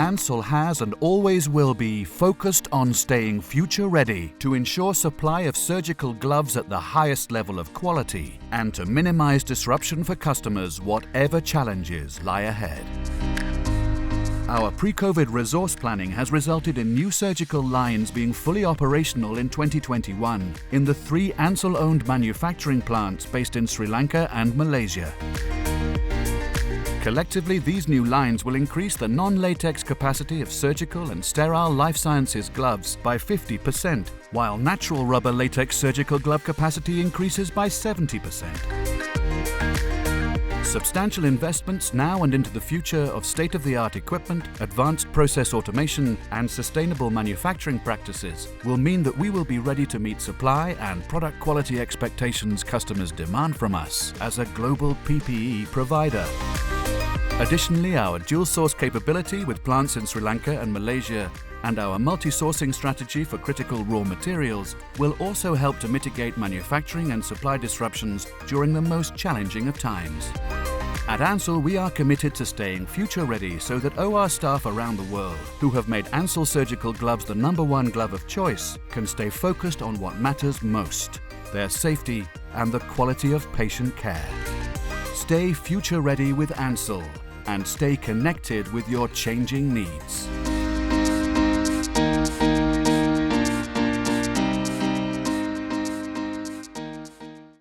Ansell has and always will be focused on staying future ready to ensure supply of surgical gloves at the highest level of quality and to minimize disruption for customers whatever challenges lie ahead. Our pre-COVID resource planning has resulted in new surgical lines being fully operational in 2021 in the 3 Ansell-owned manufacturing plants based in Sri Lanka and Malaysia. Collectively, these new lines will increase the non-latex capacity of surgical and sterile life sciences gloves by 50%, while natural rubber latex surgical glove capacity increases by 70%. Substantial investments now and into the future of state-of-the-art equipment, advanced process automation, and sustainable manufacturing practices will mean that we will be ready to meet supply and product quality expectations customers demand from us as a global PPE provider. Additionally, our dual-source capability with plants in Sri Lanka and Malaysia and our multi-sourcing strategy for critical raw materials will also help to mitigate manufacturing and supply disruptions during the most challenging of times. At Ansell, we are committed to staying future-ready so that OR staff around the world who have made Ansell surgical gloves the #1 glove of choice can stay focused on what matters most, their safety and the quality of patient care. Stay future-ready with Ansell and stay connected with your changing needs.